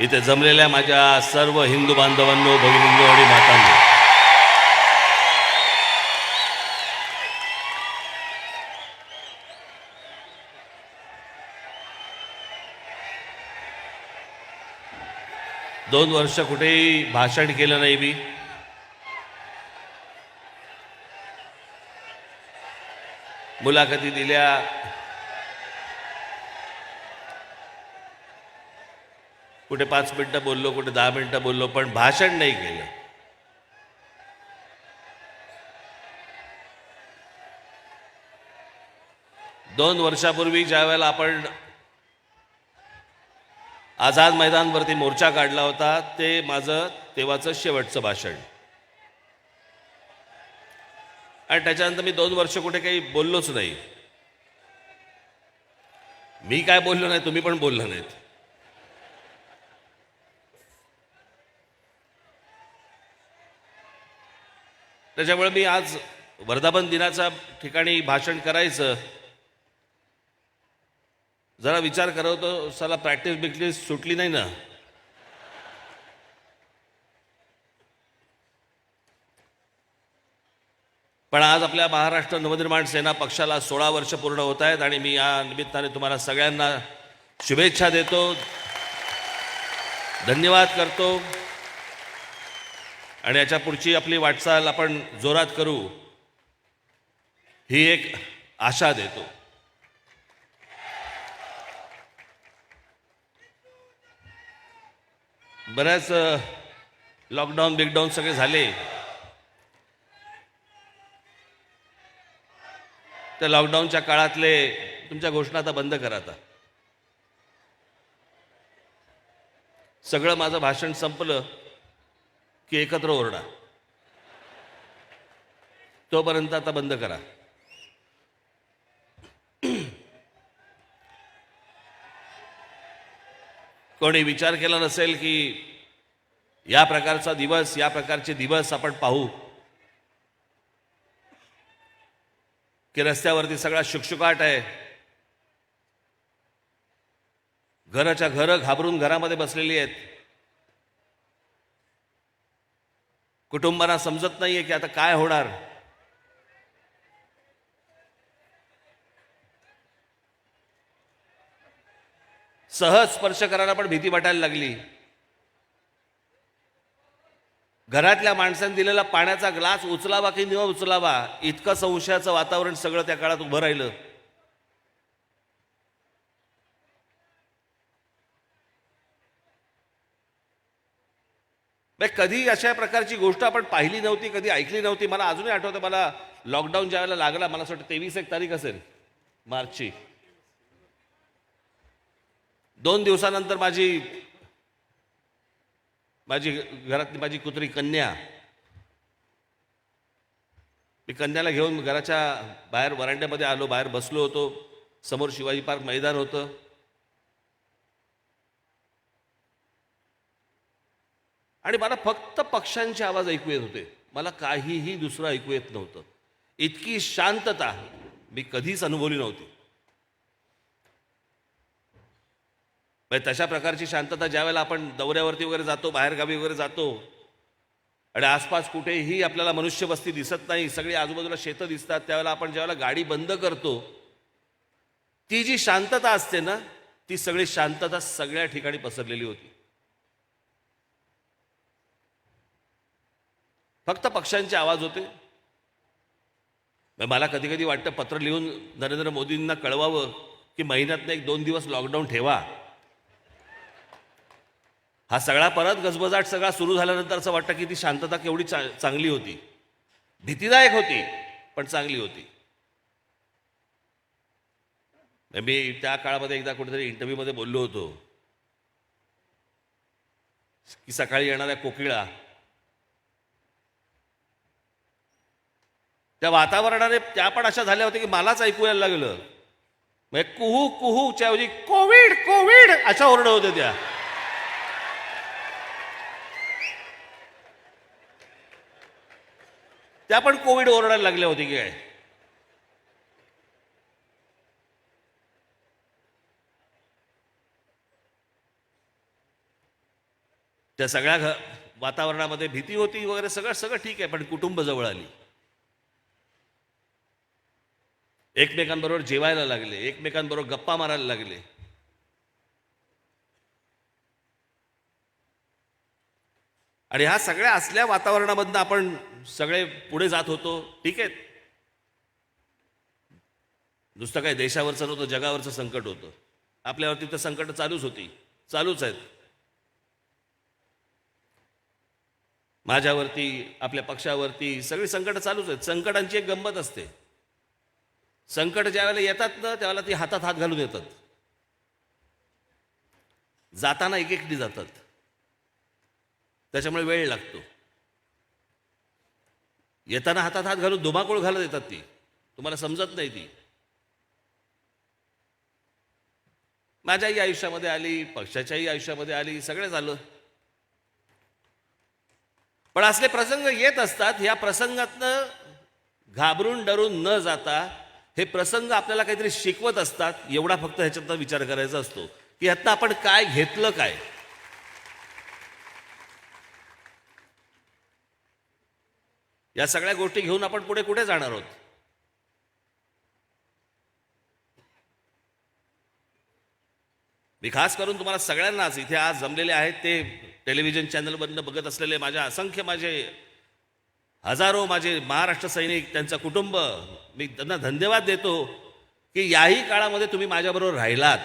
इथे जमलेल्या माझ्या सर्व हिंदू बांधवांनो, भगिनींनो आणि मातांनो, दोन वर्ष कुठेही भाषण केलं नाही मी. मुलाखती दिल्या, कुठे 5 मिनिटं बोललो, कुठे 10 मिनिटं बोललो, पण भाषण नाही केलं. दोन वर्षापूर्वी ज्या वेळेला आपण आझाद मैदानवरती मोर्चा काढला होता, ते माझं तेव्हाचं शेवटचं भाषण. आणि त्याच्यानंतर मी 2 वर्ष कुठे काही बोललोच नाही. मी काय बोललो नाही, तुम्ही पण बोललो नाहीत. त्याच्यामुळे मी आज वर्धापन दिनाच्या ठिकाणी भाषण करायचं जरा विचार करतो. साला प्रॅक्टिस बिक्टिस सुटली नाही ना. पण आज आपल्या महाराष्ट्र नवनिर्माण सेना पक्षाला 16 वर्ष पूर्ण होत आहेत आणि मी या निमित्ताने तुम्हाला सगळ्यांना शुभेच्छा देतो, धन्यवाद करतो आणि याच्या पुढची आपली वाटचाल आपण जोरात करू ही एक आशा देतो. बऱ्याच लॉकडाऊन बिगडाऊन सगळे झाले. त्या लॉकडाऊनच्या काळातले तुमच्या घोषणा आता बंद करा. आता सगळं माझं भाषण संपलं की एकत्र ओरडा. तोपर्यंत आता बंद करा. कोणी विचार केला नसेल की या प्रकारचा दिवस, या प्रकारचे दिवस आपण पाहू की रस्त्यावरती सगळा शुकशुकाट आहे. घराच्या घरं घाबरून घरामध्ये बसलेली आहेत. कुटुंबांना समजत नाहीये की आता काय होणार. सहज स्पर्श करायला पण भीती वाटायला लागली. घरातल्या माणसांनी दिलेला पाण्याचा ग्लास उचलावा की न उचलावा इतकं संशयाचं वातावरण सगळं त्या काळात उभं राहिलं. कधी अशा प्रकारची गोष्ट आपण पाहिली नव्हती, कधी ऐकली नव्हती. मला अजूनही आठवतं, मला लॉकडाऊन ज्या वेळेला लागला, मला असं वाटतं 23 तारीख असेल मार्चची. 2 दिवसानंतर माझी घरातली माझी कुत्री कन्या, मी कन्याला घेऊन घराच्या बाहेर वरांड्यामध्ये आलो. बाहेर बसलो होतो. समोर शिवाजी पार्क मैदान होतं. आणि मला फक्त पक्ष्यांचे आवाज ऐकू येत होते. मला काहीही दुसरं ऐकू येत नव्हतं. इतकी शांतता मी कधीच अनुभवली नव्हती. तशा प्रकारची शांतता ज्यावेळेला आपण दौऱ्यावरती वगैरे जातो, बाहेरगावी वगैरे जातो आणि आसपास कुठेही आपल्याला मनुष्यवस्ती दिसत नाही, सगळी आजूबाजूला शेतं दिसतात, त्यावेळेला आपण ज्यावेळेला गाडी बंद करतो, ती जी शांतता असते ना, ती सगळी शांतता सगळ्या ठिकाणी पसरलेली होती. फक्त पक्ष्यांचे आवाज होते. मला कधी कधी वाटतं पत्र लिहून नरेंद्र मोदींना कळवावं की महिन्यातनं 1-2 दिवस लॉकडाऊन ठेवा. हा सगळा परत गजबजाट सगळा सुरू झाल्यानंतर असं वाटतं की ती शांतता केवढी चांगली होती. भीतीदायक होती पण चांगली होती. मी त्या काळामध्ये एकदा कुठेतरी इंटरव्ह्यूमध्ये बोललो होतो की सकाळी येणाऱ्या कोकिळा त्या वातावरणाने त्या पण अशा झाल्या होत्या की मलाच ऐकू यायला लागलं. म्हणजे कुहू कुहूच्या ऐवजी कोविड कोविड अशा ओरडत होत्या त्या. त्या पण कोविड ओरडायला लागल्या होती की काय. त्या सगळ्या वातावरणामध्ये भीती होती वगैरे, सगळं सगळं ठीक आहे, पण कुटुंब जवळ आली. एकमेकांबरोबर जेवायला लागले, एकमेकांबरोबर गप्पा मारायला लागले. आणि ह्या सगळ्या असल्या वातावरणामधनं आपण सगळे पुढे जात होतो. ठीक आहे, नुसतं काय देशावरचं नव्हतं, जगावरचं संकट होतं. आपल्यावरती तर संकट चालूच होती, चालूच आहेत. माझ्यावरती, आपल्या पक्षावरती सगळी संकट चालूच आहेत. संकटांची एक गंमत असते. संकट ज्यावेळेला येतात ना, त्यावेळेला ती हातात हात घालून येतात. जाताना एक एकटी जातात. त्याच्यामुळे वेळ लागतो. येताना हातात हात घालून धुमाकूळ घालत येतात ती, तुम्हाला समजत नाही ती. माझ्याही आयुष्यामध्ये आली, पक्षाच्याही आयुष्यामध्ये आली, सगळं झालं. पण असले प्रसंग येत असतात. या प्रसंगातनं घाबरून डरून न जाता हे प्रसंग आपल्याला काहीतरी शिकवत असतात. एवढा फक्त ह्याच्यातनं विचार करायचा असतो की आता आपण काय घेतलं, काय. या सगळ्या गोष्टी घेऊन आपण पुढे कुठे जाणार आहोत. मी खास करून तुम्हाला सगळ्यांनाच इथे आज जमलेले आहेत ते टेलिव्हिजन चॅनलमधनं बघत असलेले माझे हजारो माझे महाराष्ट्र सैनिक, त्यांचं कुटुंब, मी त्यांना धन्यवाद देतो की याही काळामध्ये तुम्ही माझ्याबरोबर राहिलात.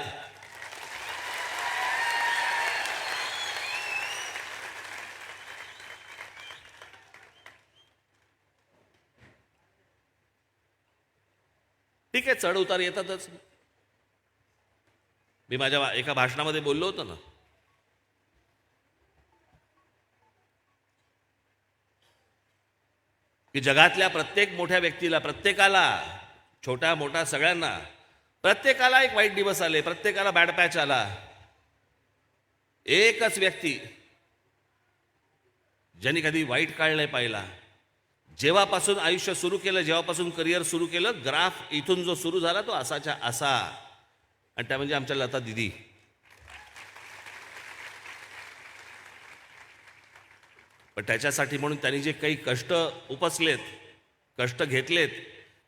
ठीक आहे, चढ उतार येतातच. मी माझ्या एका भाषणामध्ये बोललो होतो ना, की जगातल्या प्रत्येक मोठ्या व्यक्तीला, प्रत्येकाला, छोट्या मोठा सगळ्यांना, प्रत्येकाला एक वाईट दिवस आले, प्रत्येकाला बॅड पॅच आला. एकच व्यक्ती ज्यांनी कधी वाईट काळ नाही पाहिला, जेव्हापासून आयुष्य सुरू केलं, जेव्हापासून करिअर सुरू केलं, ग्राफ इथून जो सुरू झाला तो असाच्या असा, आणि त्या म्हणजे आमच्या लता दिदी. पण त्याच्यासाठी म्हणून त्यांनी जे काही कष्ट उपसलेत, कष्ट घेतलेत,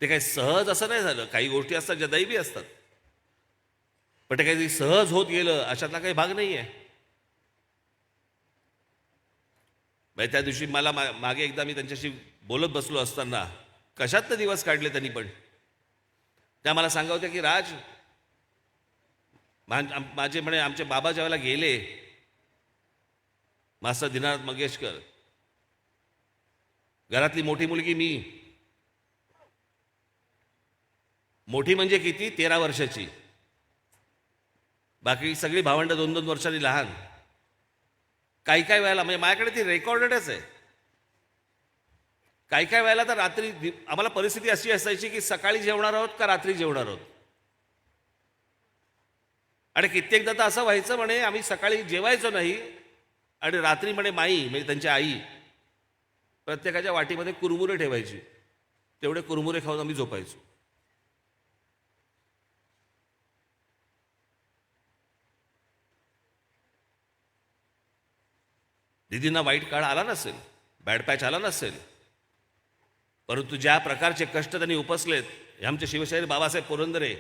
ते काही सहज असं नाही झालं. काही गोष्टी असतात ज्या दैवी असतात, पण ते काही सहज होत गेलं अशातला काही भाग नाही आहे. त्या दिवशी मला मागे एकदा मी त्यांच्याशी बोलत बसलो असताना, कशात दिवस काढले त्यांनी, पण त्या मला सांगा होत्या की राज, माझे म्हणे आमचे बाबा ज्यावेळेला गेले, मास्टर दीनानाथ मंगेशकर, घरातली मोठी मुलगी मी, मोठी म्हणजे किती, 13 वर्षाची, बाकी सगळी भावंड 2-2 वर्षांनी लहान. काही काही वेळेला, म्हणजे माझ्याकडे ती रेकॉर्डेडच आहे, काही काही वेळेला तर रात्री आम्हाला परिस्थिती अशी असायची की सकाळी जेवणार आहोत का रात्री जेवणार आहोत. आणि कित्येकदा तर असं व्हायचं म्हणे, आम्ही सकाळी जेवायचो नाही आणि रात्री म्हणे माई, म्हणजे त्यांची आई, प्रत्येकाच्या वाटीमध्ये कुरमुरे ठेवायची. तेवढे कुरमुरे खाऊन आम्ही झोपायचो. दिदींना वाईट काळ आला नसेल, बॅड पॅच आला नसेल, परंतु ज्या प्रकारचे कष्ट त्यांनी उपसलेत, हे आमचे शिवशाहीर बाबासाहेब पुरंदरे,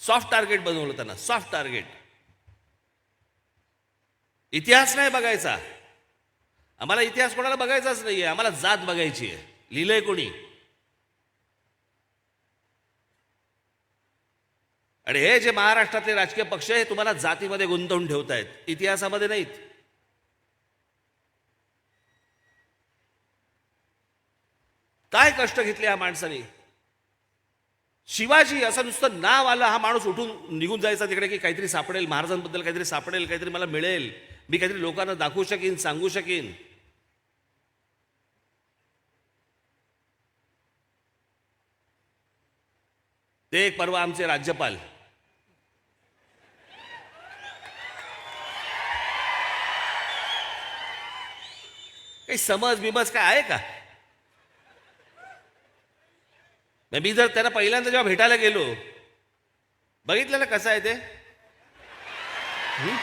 सॉफ्ट टार्गेट बनवलं त्यांना, सॉफ्ट टार्गेट. इतिहास नाही बघायचा आम्हाला, इतिहास कोणाला बघायचाच नाहीये, आम्हाला जात बघायची आहे. लिहिलंय कोणी. आणि हे जे महाराष्ट्रातले राजकीय पक्ष आहे, तुम्हाला जातीमध्ये गुंतवून ठेवतायत, इतिहासामध्ये नाहीत. काय कष्ट घेतले ह्या माणसाने. शिवाजी असं नुसतं नाव आलं, हा माणूस उठून निघून जायचा तिकडे की काहीतरी सापडेल, महाराजांबद्दल काहीतरी सापडेल, काहीतरी मला मिळेल, मी काहीतरी लोकांना दाखवू शकीन, सांगू शकीन. ते एक परवा आमचे राज्यपाल, काही समज बिमज काय आहे का. मी जर त्यांना पहिल्यांदा जेव्हा भेटायला गेलो, बघितलं ना कसं आहे ते. हं?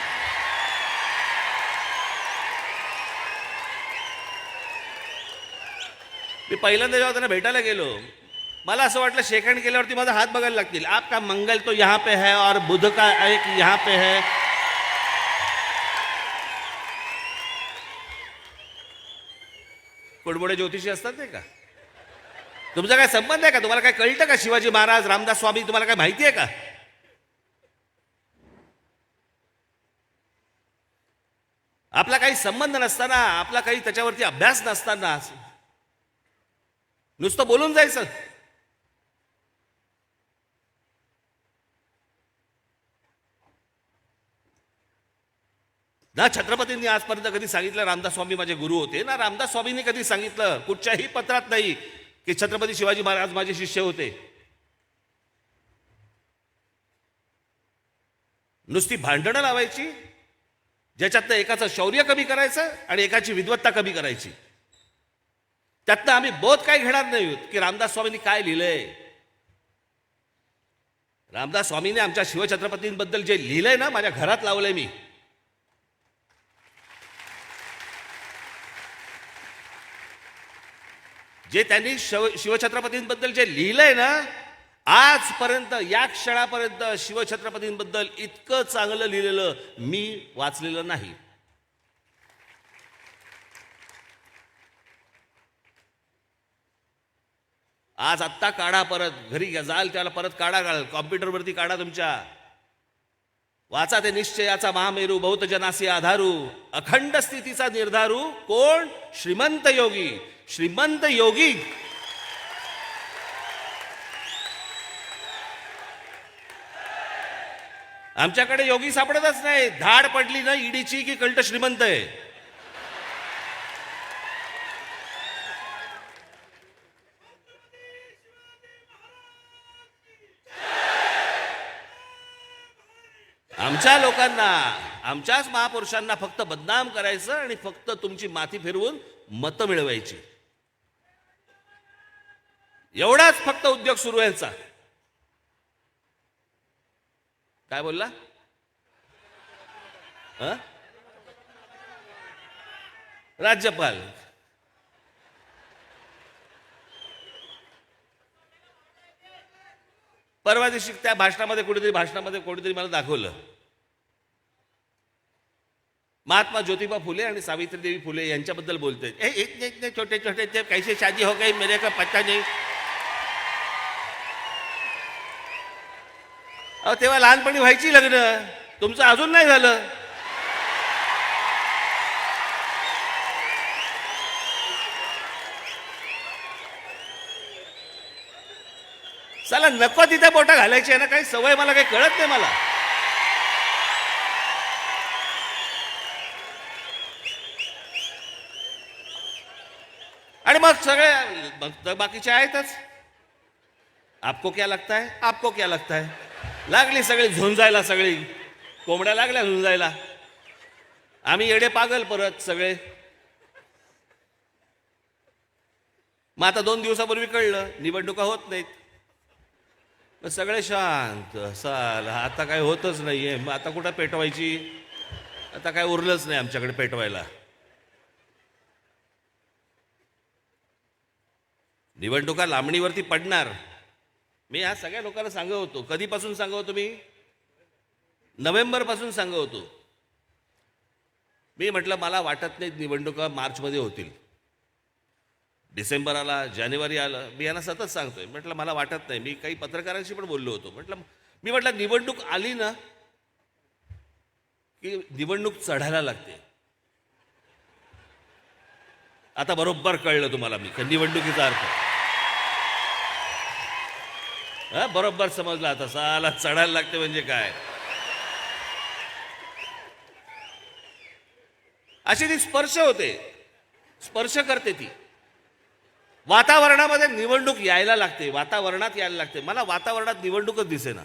मी पहिल्यांदा जेव्हा त्यांना भेटायला गेलो, मला असं वाटलं शेक हँड केल्यावरती माझा हात बघायला लागतील. आपका मंगल तो यहाँ पे है और बुध का एक यहाँ पे है. कुडबुडे ज्योतिषी असतात नाही का. तुमचा काय संबंध आहे का? तुम्हाला काय कळतं का? शिवाजी महाराज, रामदास स्वामी तुम्हाला काय माहिती आहे का? आपला काही संबंध नसताना, आपला काही त्याच्यावरती अभ्यास नसताना नुसतं बोलून जायचं. ना छत्रपतींनी आजपर्यंत कधी सांगितलं रामदास स्वामी माझे गुरु होते, ना रामदास स्वामींनी कधी सांगितलं कुठच्याही पत्रात नाही की छत्रपती शिवाजी महाराज माझे शिष्य होते. नुसती भांडणं लावायची, ज्याच्यातनं एकाचं शौर्य कमी करायचं आणि एकाची विद्वत्ता कमी करायची. त्यातनं आम्ही बोध काय घेणार नाही की रामदास स्वामींनी काय लिहिलंय. रामदास स्वामींनी आमच्या शिवछत्रपतींबद्दल जे लिहिलंय ना, माझ्या घरात लावलंय मी. जे त्यांनी शिवछत्रपतींबद्दल जे लिहिलंय ना, आजपर्यंत या क्षणापर्यंत शिवछत्रपतींबद्दल इतकं चांगलं लिहिलेलं मी वाचलेलं नाही. आज आत्ता काढा, परत घरी जाल त्याला परत काढा, कॉम्प्युटरवरती काढा तुमच्या. वाचा ते निश्चयाचा महामेरू, बहुत जनासी आधारू, अखंड स्थितीचा निर्धारू. कोण? श्रीमंत योगी. श्रीमंत योगी आमच्याकडे योगी सापडतच नाही. धाड पडली ना ईडीची की कळतं श्रीमंत आहे. आमच्या लोकांना, आमच्याच महापुरुषांना फक्त बदनाम करायचं आणि फक्त तुमची माथी फिरवून मतं मिळवायची, एवढाच फक्त उद्योग सुरू आहे यांचा. काय बोलला? राज्यपाल. परवा दिवशी त्या भाषणामध्ये कोणीतरी मला दाखवलं, महात्मा ज्योतिबा फुले आणि सावित्रीदेवी फुले यांच्याबद्दल बोलते. इतने छोटे छोटे थे, कैसे शादी हो गई मेरे को पता नहीं. अहो तेव्हा लहानपणी व्हायची लग्न, तुमचं अजून नाही झालं. चला नको तिथे बोटा घालायची आहे ना, काही सवय मला काही कळत नाही मला. आणि मग सगळे बाकीचे आहेतच. आपको क्या लगता है, आपको क्या लगता है. लागली सगळी झुंजायला, सगळी कोंबड्या लागल्या झुंजायला. आम्ही येडे पागल परत सगळे. मग आता 2 दिवसापूर्वी कळलं निवडणुका होत नाहीत. मग सगळे शांत. साल आता काय होतच नाहीये, मग आता कुठं पेटवायची. आता काय उरलंच नाही आमच्याकडे पेटवायला. निवडणुका लांबणीवरती पडणार. मी ह्या सगळ्या लोकांना सांगत होतो. कधीपासून सांगत होतो मी? नोव्हेंबरपासून सांगत होतो. मी म्हटलं मला वाटत नाही निवडणुका मार्चमध्ये होतील. डिसेंबर आला, जानेवारी आलं, मी यांना सतत सांगतोय. म्हटलं मला वाटत नाही. मी काही पत्रकारांशी पण बोललो होतो. म्हटलं निवडणूक आली ना की निवडणूक चढायला लागते. आता बरोबर कळलं तुम्हाला मी निवडणुकीचा अर्थ. बरोबर समजला आता. साला चढायला लागते म्हणजे काय. अशी ती स्पर्श होते, स्पर्श करते ती. वातावरणामध्ये निवडणूक यायला लागते, वातावरणात यायला लागते. मला वातावरणात निवडणूकच दिसेना.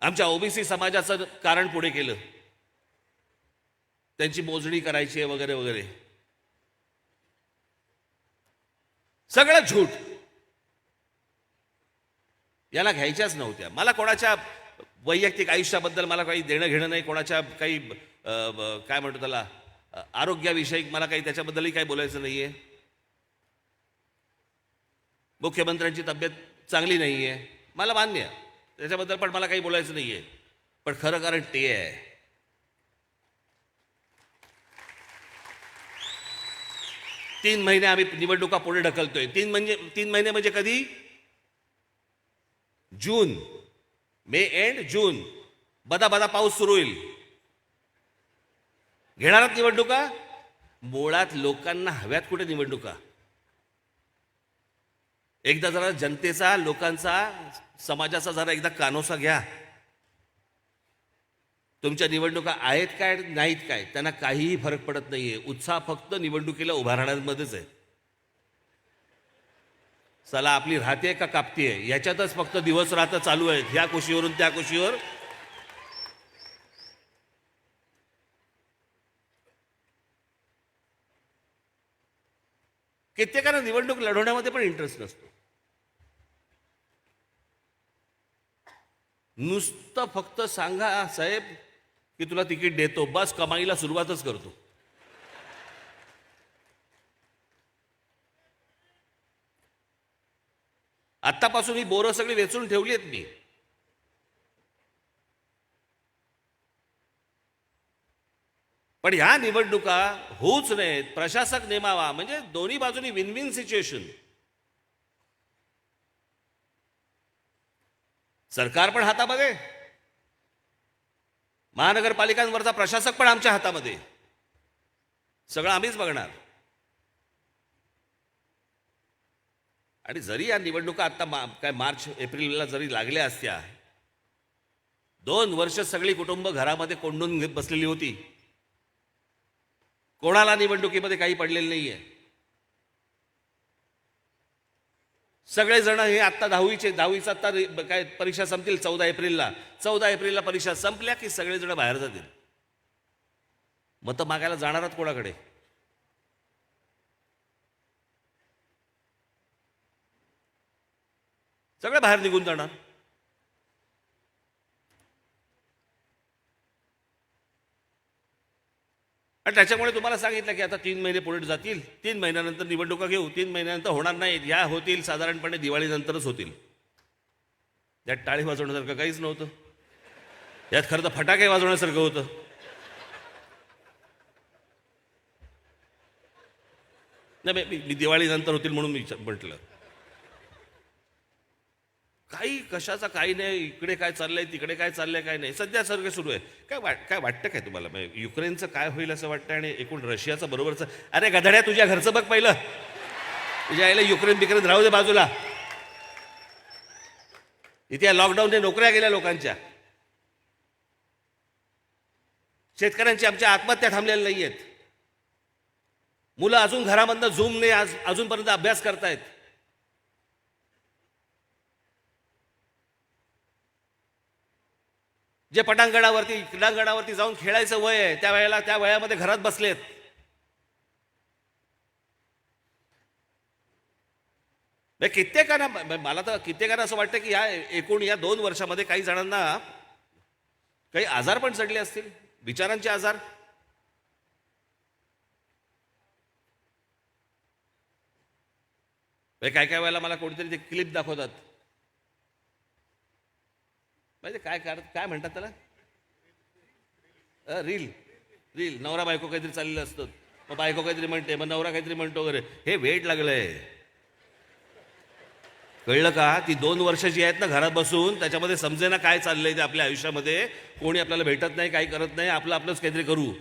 आमच्या ओबीसी समाजाचं कारण पुढे केलं. त्यांची मोजणी करायची आहे वगैरे वगैरे. सगळं झूट. याला घ्यायच्याच नव्हत्या. मला कोणाच्या वैयक्तिक आयुष्याबद्दल मला काही देणं घेणं नाही, कोणाच्या काही काय म्हणतो त्याला आरोग्याविषयी मला काही त्याच्याबद्दलही काही बोलायचं नाही आहे. मुख्यमंत्र्यांची तब्येत चांगली नाही आहे, मला मान्य आहे, त्याच्याबद्दल पण मला काही बोलायचं नाही आहे. पण खरं कारण ते आहे, 3 महिने आम्ही निवडणुका पुढे ढकलतोय. 3 महिने म्हणजे कधी? जून, मे एंड जून, बदा बदा पाऊस सुरू होईल. घेणारात निवडणुका? मुळात लोकांना हव्यात कुठे निवडणुका? एकदा जरा जनतेचा, लोकांचा, समाजाचा जरा एकदा कानोसा घ्या. तुमच्या निवडणुका आहेत काय नाहीत काय त्यांना काहीही फरक पडत नाहीये. उत्साह फक्त निवडणुकीला उभा राहण्यामध्येच आहे. चला आपली राहते का कापतीये याच्यातच फक्त दिवस रात्र चालू आहेत, ह्या कुशीवरून त्या कुशीवर. कित्येकांना निवडणूक लढवण्यामध्ये पण इंटरेस्ट नसतो. नुसतं फक्त सांगा साहेब की तुला तिकीट देतो, बस कमाईला सुरुवातच करतो. आत्तापासून ही बोरं सगळी वेचून ठेवली आहेत मी. पण ह्या निवडणुका होऊच नाहीत, प्रशासक नेमावा, म्हणजे दोन्ही बाजूनी विन विन सिच्युएशन. सरकार पण हातामध्ये, महानगरपालिकांवरचा प्रशासक पण आमच्या हातामध्ये, सगळं आम्हीच बघणार. आणि जरी या निवडणुका आता काय मार्च एप्रिलला जरी लागल्या असत्या, 2 वर्ष सगळी कुटुंब घरामध्ये कोंडून बसलेली होती. कोणाला निवडणुकीमध्ये काही पडलेलं नाहीये. सगळेजण हे आत्ता दहावीचा आत्ता काय परीक्षा संपतील 14 एप्रिलला. 14 एप्रिलला परीक्षा संपल्या की सगळेजण बाहेर जातील. मतं मागायला जाणारात कोणाकडे? सगळे बाहेर निघून जाणार. आणि त्याच्यामुळे तुम्हाला सांगितलं की आता 3 महिने पुढे जातील, 3 महिन्यानंतर निवडणुका घेऊ. 3 महिन्यानंतर होणार नाहीत, या होतील साधारणपणे दिवाळीनंतरच होतील. यात टाळी वाजवण्यासारखं काहीच नव्हतं, यात खरं तर फटाके वाजवण्यासारखं होतं. नाही मी दिवाळीनंतर होतील म्हणून मी म्हटलं. काही कशाचा काही नाही, इकडे काय चाललंय तिकडे काय चाललंय काय नाही, सध्या सारखं सुरू आहे. काय वाटतं काय तुम्हाला? युक्रेनचं काय होईल असं वाटतं आणि एकूण रशियाचं बरोबरचं? अरे गधड्या, तुझ्या घरचं बघ पहिलं. तुझ्या आईला युक्रेन राहू दे बाजूला. इथे लॉकडाऊनने नोकऱ्या गेल्या लोकांच्या, शेतकऱ्यांची आमच्या आत्महत्या थांबलेल्या नाही आहेत. मुलं अजून घरामधनं झूमने अजूनपर्यंत अभ्यास करतायत. जे क्रीडांगणावरती जाऊन खेळायचं वय आहे त्या वयामध्ये घरात बसलेत. कित्येकांना, मला तर कित्येकांना असं वाटतं की या 2 वर्षामध्ये काही जणांना काही आजार पण चढले असतील, विचारांचे आजार. काय काय वेळेला मला कोणीतरी ते क्लिप दाखवतात, म्हणजे काय म्हणतात त्याला, रील नवरा बायको काहीतरी चाललेलं असतं, मग बायको काहीतरी म्हणते, मग नवरा काहीतरी म्हणतो वगैरे. हे वेट लागलंय, कळलं का? ती 2 वर्षाची आहेत ना घरात बसून, त्याच्यामध्ये समजे ना काय चाललंय ते आपल्या आयुष्यामध्ये. कोणी आपल्याला भेटत नाही, काही करत नाही, आपलंच काहीतरी करू.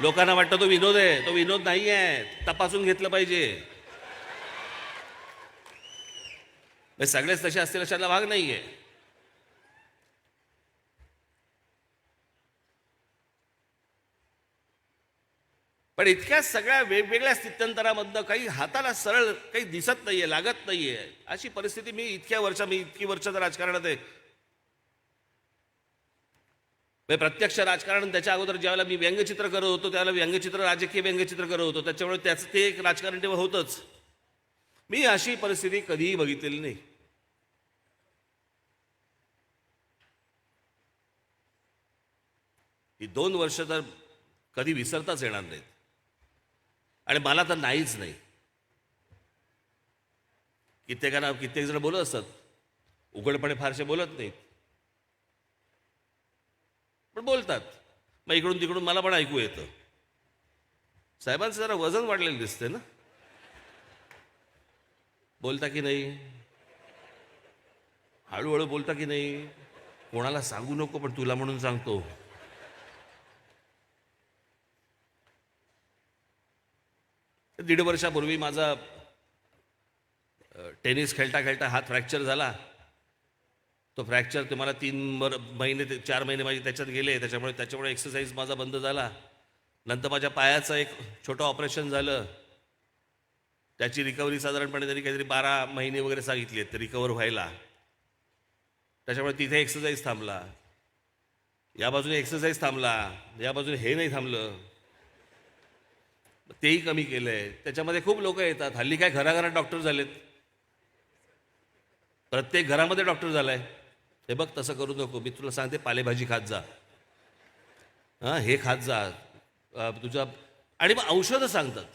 लोकांना वाटतं तो विनोद आहे, तो विनोद नाही आहे, तपासून घेतलं पाहिजे. सगळेच तसे असतील अशाला भाग नाहीये. पण इतक्या सगळ्या वेगवेगळ्या स्थित्यंतरामधनं काही हाताला सरळ काही दिसत नाहीये, लागत नाहीये, अशी परिस्थिती. मी इतकी वर्ष राजकारणात आहे, म्हणजे प्रत्यक्ष राजकारण त्याच्या अगोदर ज्यावेळेला मी व्यंगचित्र करत होतो त्यावेळेला व्यंगचित्र राजकीय व्यंगचित्र करत होतो, त्याच्यामुळे त्याचं ते एक राजकारण तेव्हा होतंच. मी अशी परिस्थिती कधीही बघितलेली नाही. ही 2 वर्ष तर कधी विसरताच येणार नाहीत. आणि मला तर नाहीच नाही. कित्येक जण बोलत असतात, उघडपणे फारसे बोलत नाहीत, पण बोलतात. मग इकडून तिकडून मला पण ऐकू येतं. साहेबांचं जरा वजन वाढलेलं दिसतंय ना. बोलता की नाही, हळूहळू बोलता की नाही, कोणाला सांगू नको पण तुला म्हणून सांगतो. दीड वर्षापूर्वी माझा टेनिस खेळता खेळता हात फ्रॅक्चर झाला. तो फ्रॅक्चर तुम्हाला 3 महिने 4 महिने माझे त्याच्यात गेले. त्याच्यामुळे एक्सरसाइज माझा बंद झाला. नंतर माझ्या पायाचं एक छोटं ऑपरेशन झालं. त्याची रिकव्हरी साधारणपणे त्यांनी काहीतरी 12 महिने वगैरे सांगितली आहेत रिकवर व्हायला. त्याच्यामुळे तिथे एक्सरसाइज थांबला, या बाजूने एक्सरसाइज थांबला, या बाजूने हे नाही थांबलं, तेही कमी केलंय. त्याच्यामध्ये खूप लोक येतात. हल्ली काय घराघरात डॉक्टर झालेत, प्रत्येक घरामध्ये डॉक्टर झालाय. हे बघ तसं करू नको, मी तुला सांगते पालेभाजी खात जा, हां हे खात जा, तुझा. आणि मग औषधं सांगतात,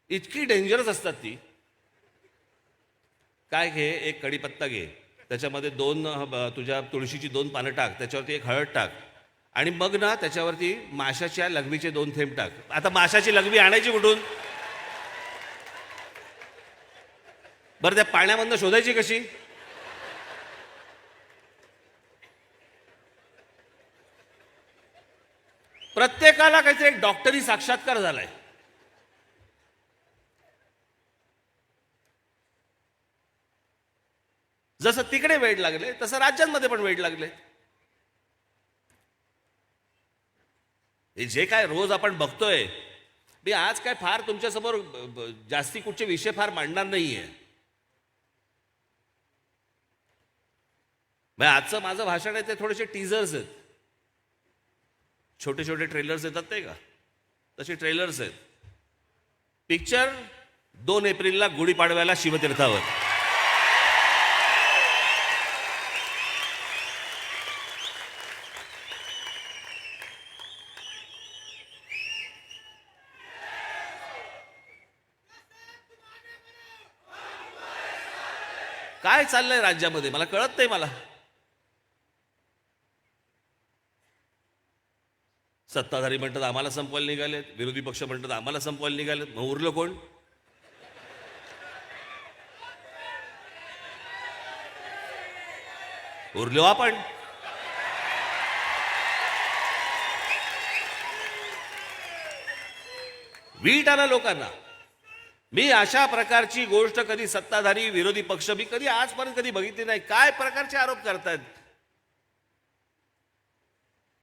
इतकी डेंजरस असतात ती. काय घे, एक कढीपत्ता घे, त्याच्यामध्ये 2 तुझ्या तुळशीची 2 पानं टाक, त्याच्यावरती एक हळद टाक, आणि मग ना त्याच्यावरती माशाच्या लघवीचे 2 थेंब टाक. आता माशाची लघवी आणायची कुठून बरं? त्या पाण्यामधनं शोधायची कशी? प्रत्येकाला काहीतरी एक डॉक्टरी साक्षात्कार झालाय. जसं तिकडे वेड लागले तसं राज्यांमध्ये पण वेड लागले. हे जे काय रोज आपण बघतोय, मी आज काय फार तुमच्यासमोर जास्ती कुठचे विषय फार मांडणार नाहीये. आजचं माझं भाषण आहे ते थोडेसे टीजर्स आहेत, छोटे छोटे ट्रेलर्स येतात ते का, तसे ट्रेलर्स आहेत. पिक्चर 2 एप्रिलला गुढीपाडव्याला शिवतीर्थावर. काय चाललंय राज्यामध्ये मला कळत नाही. मला सत्ताधारी म्हणतात आम्हाला संपवायला निघालेत, विरोधी पक्ष म्हणतात आम्हाला संपवायला निघालेत, मग उरलं कोण? उरलो आपण. वीट आला लोकांना. मी अशा प्रकारची गोष्ट कधी सत्ताधारी विरोधी पक्ष मी कधी आजपर्यंत कधी बघितली नाही. काय प्रकारचे आरोप करतायत,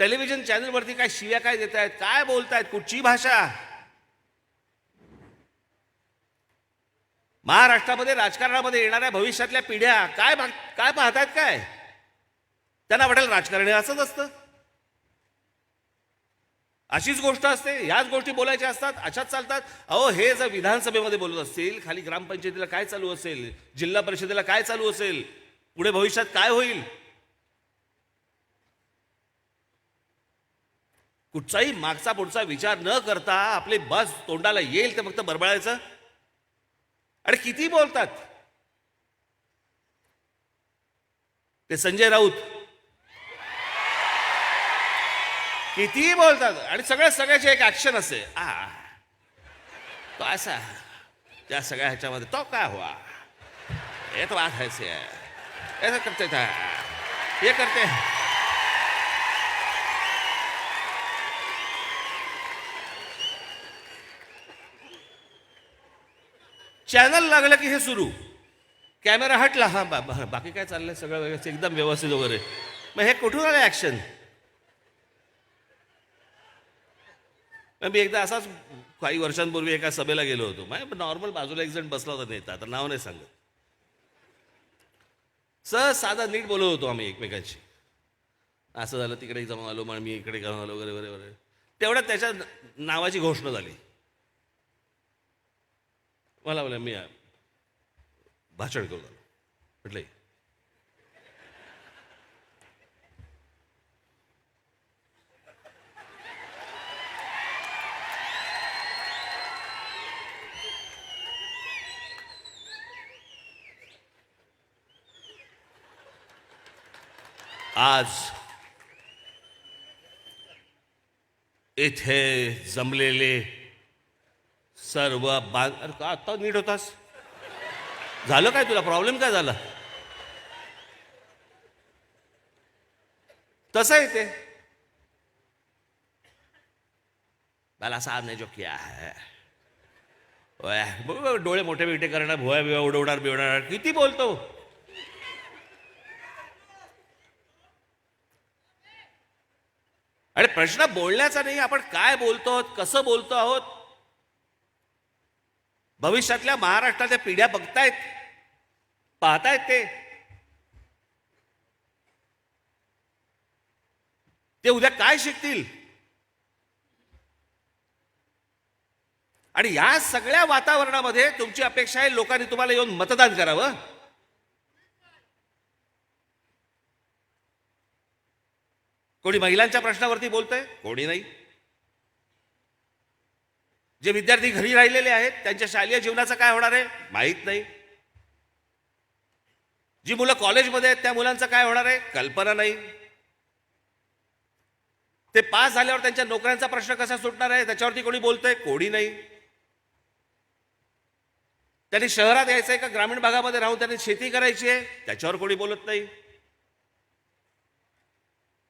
टेलिव्हिजन चॅनलवरती काय शिव्या काय देत आहेत, काय बोलतायत, कुठची भाषा. महाराष्ट्रामध्ये राजकारणामध्ये येणाऱ्या भविष्यातल्या पिढ्या काय काय पाहतायत, काय त्यांना वाटेल राजकारण असंच असतं, अशीच गोष्ट असते, ह्याच गोष्टी बोलायच्या असतात, अशाच चालतात. अहो हे जर विधानसभेमध्ये बोलत असतील, खाली ग्रामपंचायतीला काय चालू असेल, जिल्हा परिषदेला काय चालू असेल, पुढे भविष्यात काय होईल, कुठचाही मागचा पुढचा विचार न करता आपले बस तोंडाला येईल ते फक्त बरबळायचं. आणि किती बोलतात ते संजय राऊत, किती बोलतात. आणि सगळ्याची एक ऍक्शन असते, तो असा त्या सगळ्या ह्याच्यामध्ये तो काय हुआ, ये तो बात है से ऐसा करते था, ये करते. चॅनल लागलं की हे सुरू, कॅमेरा हटला, हा बाकी काय चाललंय, सगळं एकदम व्यवस्थित वगैरे. मग हे कुठून आलं ऍक्शन? मी एकदा असाच काही वर्षांपूर्वी एका सभेला गेलो होतो. नॉर्मल बाजूला एक जण बसला होता नेता, आता नाव नाही सांगत, सहज साधा नीट बोलत होतो आम्ही एकमेकांशी. असं झालं, तिकडे जाऊन आलो, मग मी इकडे जाऊन आलो वगैरे वगैरे वगैरे. तेवढ्यात त्याच्या नावाची घोषणा झाली. मला बोला मी भाषण करून आलो. म्हटलं आज इथे जमलेले सर्व अरे का आत्ता नीट होतास? झालं काय, तुला प्रॉब्लेम काय झाला? तसं आहे ते. मला सामने जो किया है, डोळे मोठे बिठे करणार, भुया बिवा उडवणार बिवणार, किती बोलतो. आणि प्रश्न बोलण्याचा नाही, आपण काय बोलतो आहोत, कसं बोलतो आहोत. भविष्यातल्या महाराष्ट्राच्या पिढ्या बघतायत, पाहतायत ते उद्या काय शिकतील. आणि या सगळ्या वातावरणामध्ये तुमची अपेक्षा आहे लोकांनी तुम्हाला येऊन मतदान करावं. कोणी महिलांच्या प्रश्नावरती बोलतंय? कोणी नाही. जे विद्यार्थी घरी राहिलेले आहेत त्यांच्या शालेय जीवनाचं काय होणार आहे माहीत नाही. जी मुलं कॉलेजमध्ये आहेत त्या मुलांचं काय होणार आहे कल्पना नाही. ते पास झाल्यावर त्यांच्या नोकऱ्यांचा प्रश्न कसा सुटणार आहे त्याच्यावरती कोणी बोलतंय? कोणी नाही. त्यांनी शहरात यायचंय का ग्रामीण भागामध्ये राहून त्यांनी शेती करायची आहे त्याच्यावर कोणी बोलत नाही.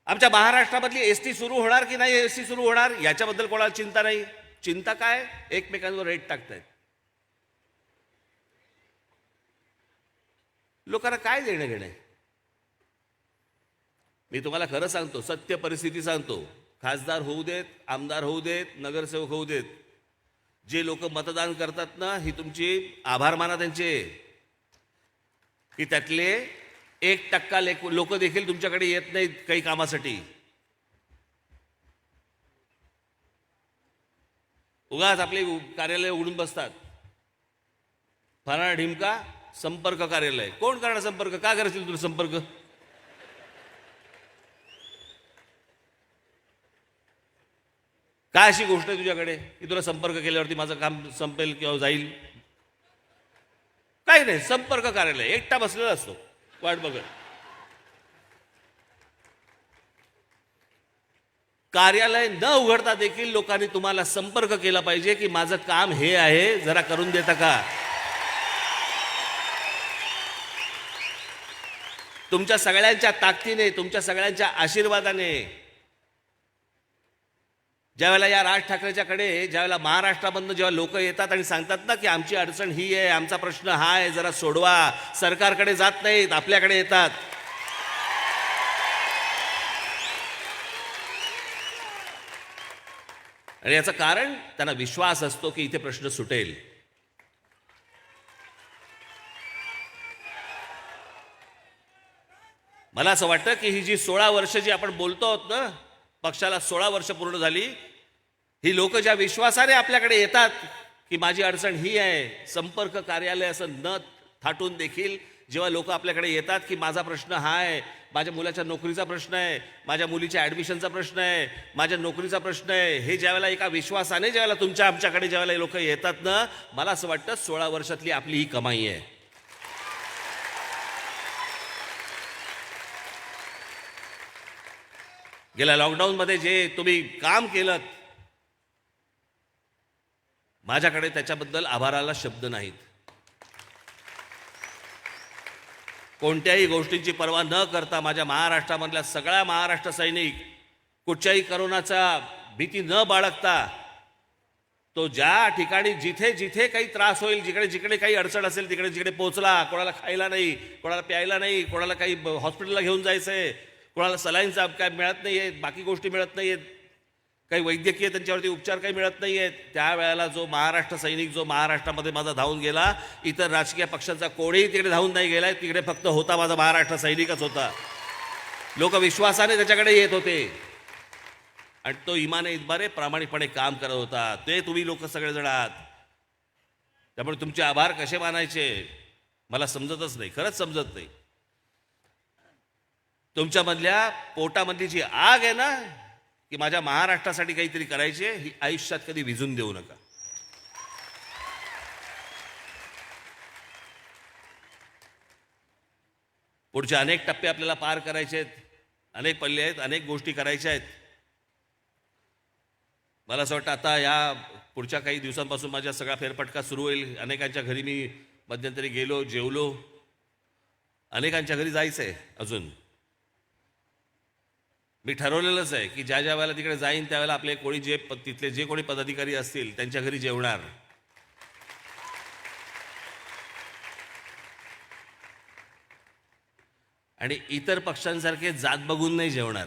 आमच्या महाराष्ट्रामधली एसटी सुरू होणार की नाही एसटी सुरू होणार याच्याबद्दल कोणाला चिंता नाही. चिंता काय, एकमेकांवर रेट टाकतायत. लोकांना काय देणं घेणं. मी तुम्हाला खरं सांगतो, सत्य परिस्थिती सांगतो. खासदार होऊ देत, आमदार होऊ देत, नगरसेवक होऊ देत, जे लोक मतदान करतात ना, ही तुमची आभार माना त्यांचे, की त्यातले 1% लोक देखील तुमच्याकडे येत नाहीत काही कामासाठी. उगाच आपले कार्यालय उघडून बसतात. फराळा ढिमका संपर्क कार्यालय. कोण करणार संपर्क? का करशील तुला संपर्क? काय अशी गोष्ट आहे तुझ्याकडे की तुला संपर्क केल्यावरती माझं काम संपेल किंवा जाईल? काही नाही. संपर्क कार्यालय एकटा बसलेला असतो वाट बघत. कार्यालय न उघडता देखील लोकांनी तुम्हाला संपर्क केला पाहिजे की माझं काम हे आहे, जरा करून देता का? तुमच्या सगळ्यांच्या ताकदीने, तुमच्या सगळ्यांच्या आशीर्वादाने ज्यावेळेला या राज ठाकरेच्याकडे, ज्यावेळेला महाराष्ट्रामधनं जेव्हा लोक येतात आणि सांगतात ना की आमची अडचण ही आहे, आमचा प्रश्न हा आहे, जरा सोडवा, सरकारकडे जात नाहीत, आपल्याकडे येतात. आणि याचं कारण त्यांना विश्वास असतो की इथे प्रश्न सुटेल. मला असं वाटतं की ही जी 16 वर्ष जी आपण बोलतो आहोत ना, पक्षाला 16 वर्ष पूर्ण झाली, ही लोक ज्या विश्वासाने आपल्याकडे येतात की माझी अडचण ही आहे, संपर्क कार्यालय असं न थाटून देखील जेव्हा लोक आपल्याकडे येतात की माझा प्रश्न हा आहे, माझ्या मुलाच्या नोकरीचा प्रश्न आहे, माझ्या मुलीच्या ॲडमिशनचा प्रश्न आहे, माझ्या नोकरीचा प्रश्न आहे, हे ज्यावेळेला एका विश्वासाने ज्यावेळेला तुमच्या आमच्याकडे ज्यावेळेला लोक येतात ना, मला असं वाटतं 16 वर्षातली आपली ही कमाई आहे. गेल्या लॉकडाऊनमध्ये जे तुम्ही काम केलं, माझ्याकडे त्याच्याबद्दल आभाराला शब्द नाहीत. कोणत्याही गोष्टींची पर्वा न करता माझ्या महाराष्ट्रामधल्या सगळ्या महाराष्ट्र सैनिक कुठच्याही करोनाचा भीती न बाळगता, तो ज्या ठिकाणी जिथे जिथे काही त्रास होईल, जिकडे जिकडे काही अडचण असेल तिकडे जिकडे पोहोचला. कोणाला खायला नाही, कोणाला प्यायला नाही, कोणाला काही हॉस्पिटलला घेऊन जायचंय, कोणाला सलाईनचा काय मिळत नाही आहेत, बाकी गोष्टी मिळत नाही आहेत, काही वैद्यकीय त्यांच्यावरती उपचार काही मिळत नाही आहेत, त्यावेळेला जो महाराष्ट्र सैनिक जो महाराष्ट्रामध्ये माझा धावून गेला, इतर राजकीय पक्षांचा कोणीही तिकडे धावून नाही गेलाय, तिकडे फक्त होता माझा महाराष्ट्र सैनिकच होता. लोक विश्वासाने त्याच्याकडे येत होते आणि तो इमाने इतबारे प्रामाणिकपणे काम करत होता. ते तुम्ही लोक सगळेजण आहात. त्यामुळे तुमचे आभार कसे मानायचे मला समजतच नाही, खरंच समजत नाही. तुमच्यामधल्या पोटामधली जी आग आहे ना की माझ्या महाराष्ट्रासाठी काहीतरी करायचे, ही आयुष्यात कधी विझून देऊ नका. पुढचे अनेक टप्पे आपल्याला पार करायचे आहेत, अनेक पल्ले आहेत, अनेक गोष्टी करायच्या आहेत. मला असं वाटतं आता या पुढच्या काही दिवसांपासून माझ्या सगळा फेरफटका सुरू होईल. अनेकांच्या घरी मी मध्यंतरी गेलो, जेवलो. अनेकांच्या घरी जायचं आहे अजून. मी ठरवलेलंच आहे की ज्या ज्या वेळेला तिकडे जाईन त्यावेळेला आपले कोणी तिथले जे कोणी पदाधिकारी असतील त्यांच्या घरी जेवणार. आणि इतर पक्षांसारखे जात बघून नाही जेवणार.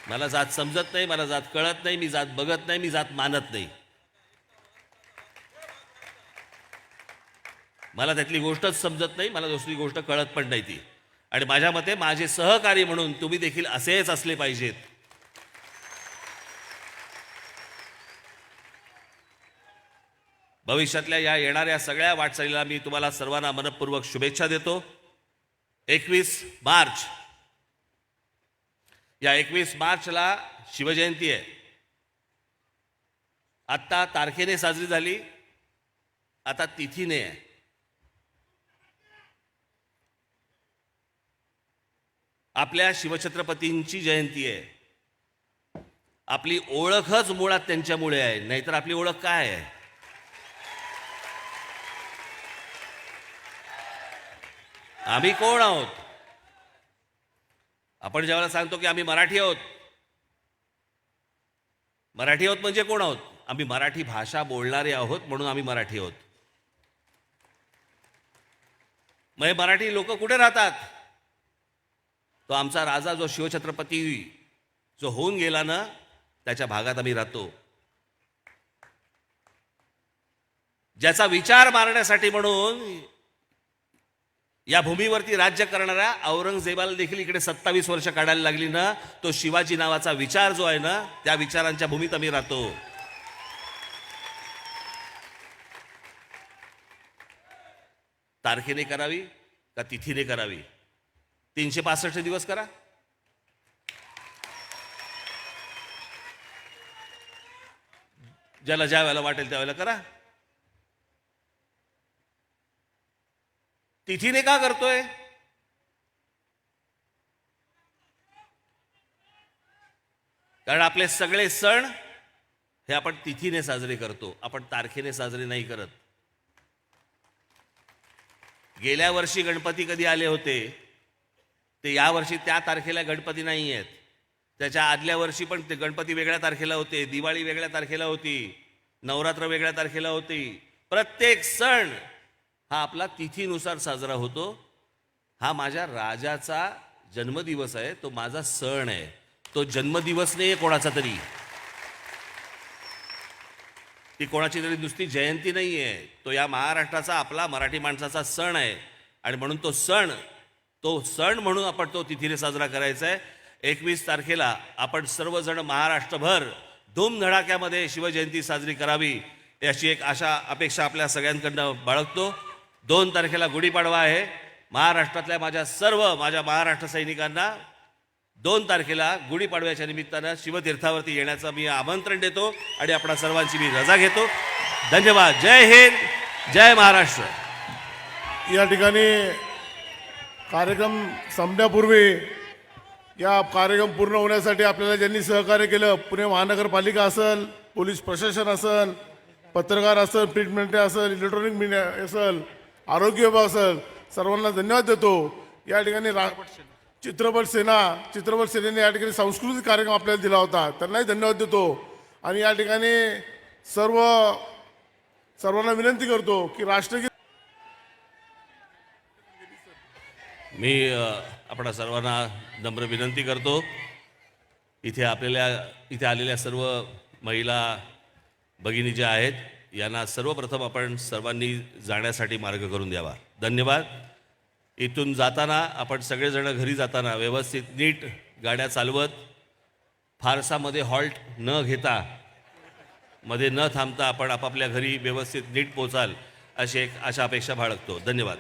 मला जात समजत नाही, मला जात कळत नाही, मी जात बघत नाही, मी जात मानत नाही. मला त्यातली गोष्टच समजत नाही, मला दुसरी गोष्ट कळत पण नाही ती. आणि माझ्या मते माझे सहकारी म्हणून तुम्ही देखील असेच असले पाहिजेत. भविष्यातल्या या येणाऱ्या सगळ्या वाटचालीला मी तुम्हाला सर्वांना मनपूर्वक शुभेच्छा देतो. 21 मार्च, या 21 मार्चला शिवजयंती आहे. आत्ता तारखेने साजरी झाली, आता तिथीने आहे. आपल्या शिवछत्रपतींची जयंती आहे. आपली ओळखच मुळात त्यांच्यामुळे आहे, नाहीतर आपली ओळख काय आहे? आम्ही कोण आहोत? आपण ज्यावेळेला सांगतो की आम्ही मराठी आहोत, मराठी आहोत म्हणजे कोण आहोत? आम्ही मराठी भाषा बोलणारे आहोत म्हणून आम्ही मराठी आहोत. मग मराठी लोक कुठे राहतात? तो आमचा राजा जो शिवछत्रपती जो होऊन गेला ना, त्याच्या भागात आम्ही राहतो. ज्याचा विचार मारण्यासाठी म्हणून या भूमीवरती राज्य करणाऱ्या औरंगजेबाला देखील इकडे 27 वर्ष काढायला लागली ना, तो शिवाजी नावाचा विचार जो आहे ना, त्या विचारांच्या भूमीत आम्ही राहतो. तारखेने करावी का तिथीने करावी? 365 दिवस करा. ज्याला ज्या वेळेला वाटेल त्यावेळेला करा. तिथीने का करतोय? कारण आपले सगळे सण हे आपण तिथीने साजरे करतो, आपण तारखेने साजरे नाही करत. गेल्या वर्षी गणपती कधी आले होते ते या वर्षी त्या तारखेला गणपती नाही आहेत. त्याच्या आदल्या वर्षी पण ते गणपती वेगळ्या तारखेला होते, दिवाळी वेगळ्या तारखेला होती, नवरात्र वेगळ्या तारखेला होती. प्रत्येक सण हा आपला तिथीनुसार साजरा होतो. हा माझ्या राजाचा जन्मदिवस आहे, तो माझा सण आहे. तो जन्मदिवस नाही आहे कोणाचा तरी, ती कोणाची तरी नुसती जयंती नाही आहे. तो या महाराष्ट्राचा, आपला मराठी माणसाचा सण आहे. आणि म्हणून तो सण म्हणून आपण तो तिथीने साजरा करायचा आहे. 21 तारखेला आपण सर्वजण महाराष्ट्रभर धूमधडाक्यामध्ये शिवजयंती साजरी करावी अशी एक आशा अपेक्षा आपल्या सगळ्यांकडनं बाळगतो. 2 तारखेला गुढीपाडवा आहे. महाराष्ट्रातल्या माझ्या महाराष्ट्र सैनिकांना 2 तारखेला गुढीपाडव्याच्या निमित्तानं शिवतीर्थावरती येण्याचं मी आमंत्रण देतो आणि आपणा सर्वांची मी रजा घेतो. धन्यवाद. जय हिंद, जय महाराष्ट्र. या ठिकाणी कार्यक्रम संपण्यापूर्वी या कार्यक्रम पूर्ण होण्यासाठी आपल्याला ज्यांनी सहकार्य केलं, पुणे महानगरपालिका असेल, पोलीस प्रशासन असेल, पत्रकार असेल, प्रिंट मीडिया असेल, इलेक्ट्रॉनिक मीडिया असेल, आरोग्य विभाग असेल, सर्वांना धन्यवाद देतो. या ठिकाणी चित्रपट सेनेने या ठिकाणी सांस्कृतिक कार्यक्रम आपल्याला दिला होता, त्यांनाही धन्यवाद देतो. आणि या ठिकाणी सर्वांना विनंती करतो की राष्ट्रगीत मी आपणा सर्वांना नम्र विनंती करतो, इथे आलेल्या सर्व महिला भगिनी ज्या आहेत यांना सर्वप्रथम आपण सर्वांनी जाण्यासाठी मार्ग करून द्यावा. धन्यवाद. इथून जाताना आपण सगळेजण घरी जाताना व्यवस्थित नीट गाड्या चालवत फारसा मध्ये हॉल्ट न घेता मध्ये न थांबता आपण आपापल्या घरी व्यवस्थित नीट पोचाल अशी एक आशा अपेक्षा बाळगतो. धन्यवाद.